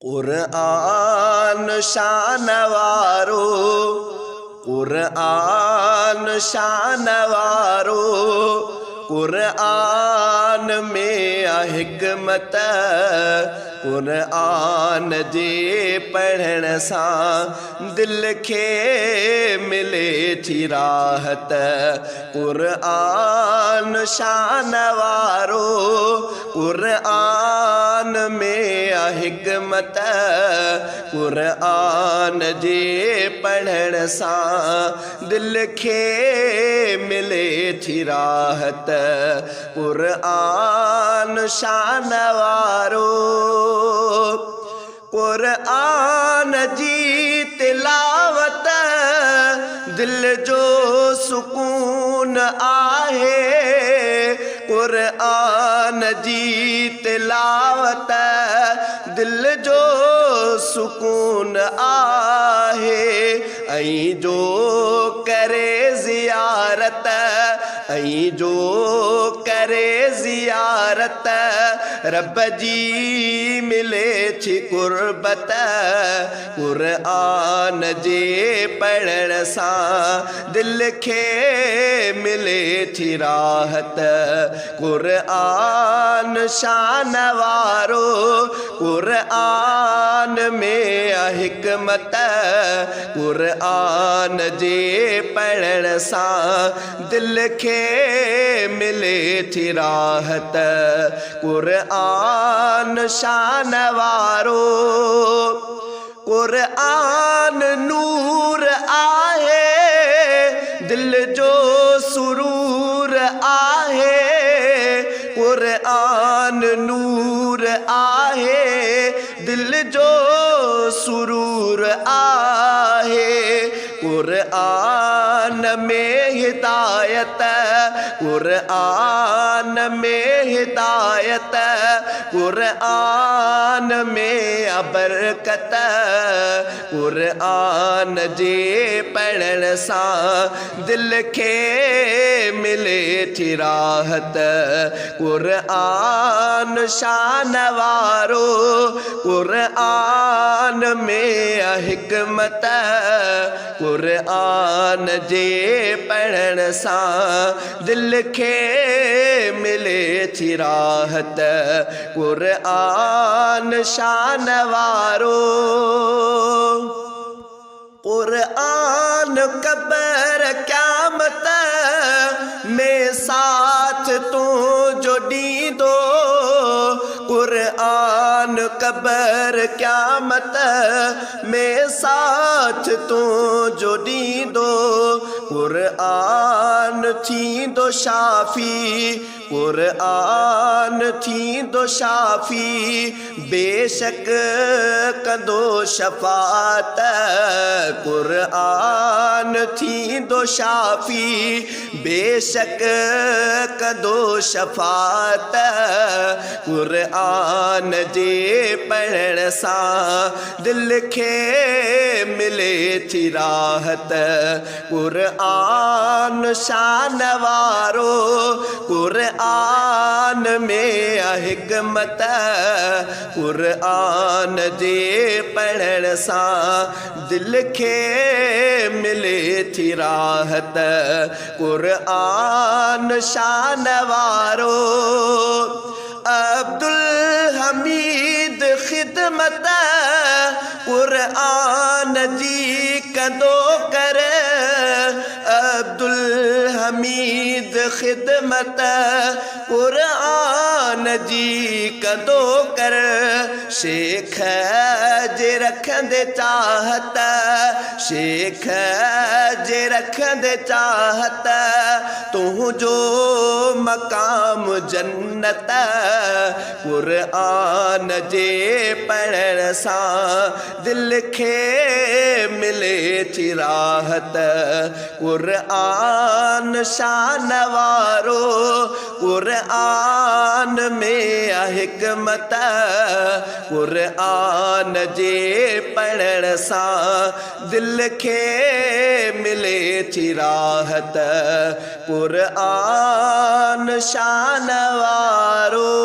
क़ुरआन शान वारो, क़ुरआन शान वारो, क़ुरआन में आ हिकमत। क़ुरआन जे पढ़ण सां दिल खे मिले थी राहत। क़ुरआन शान वारो, क़ुरआन में आ हिकमत। क़ुरआन जे पढ़ण सां दिल खे मिले थी राहत। क़ुरआन शान वारो, क़ुरआन जी तिलावत दिल जो सुकून आहे। क़ुरआन जी तिलावत दिल जो सुकून आहे। ऐं जो करे ज़ियारत, ऐं जो करे ज़ियारत रब जी मिले थी क़ुर्बत। क़ुरआन जे पढ़ण सां दिल खे मिले थी राहत। क़ुरआन शान वारो, क़ुरआन में आ हिकमत। क़ुरआन जे पढ़ण सां दिल खे मिले थी राहत। क़ुरआन शान वारो, क़ुरआन नूर आहे, दिल जो सुरूर आहे। क़ुरआन नूर आहे, दिल जो सुरूर आहे। क़ुरआन में हिदायत, क़ुरआन में हिदायत, क़ुरआन में बरकत। क़ुरआन जे पढ़ण सां दिल खे मिले थी राहत। क़ुरआन शान वारो, क़ुरआन में आ हिकमत। क़ुरआन जे पढ़ण सां दिल खे मिले थी राहत। क़ुरआन शान वारो, क़ुरआन क़ब्र क़यामत में साथ तुंहिंजो ॾींदो। क़ुरआन क़ब्र क़यामत में साथ तुंहिंजो ॾींदो। क़ुरआन थींदो शाफ़ी, क़ुरआन थींदो शाफ़ी, बेशक कंदो शफ़ात। क़ुरआन थींदो शाफ़ी, बेशक कंदो शफ़ात। क़ुरआन जे पढ़ण सां दिल खे मिले थी राहत। क़ुरआन शान वारो, क़ुरआन में आ हिकमत। क़ुरआन जे पढ़ण सां दिल खे मिले थी राहत। क़ुरआन शान वारो, अब्दुल हमीद ख़िदमत क़ुरआन जी कंदो कर। अब्दुल हमीद ख़िदमत क़ुरआन जी कंदो कर। शेख जे रखंदे चाहत, शेख जे रखंदे चाहत, तुंहिंजो मक़ाम जन्नत। क़ुरआन जे पढ़ण सां दिल खे मिले थी राहत। क़ुरआन शान वारो, क़ुरआन में आ हिकमत। क़ुरआन जे पढ़ण सां दिल खे मिले थी राहत। क़ुरआन शान वारो।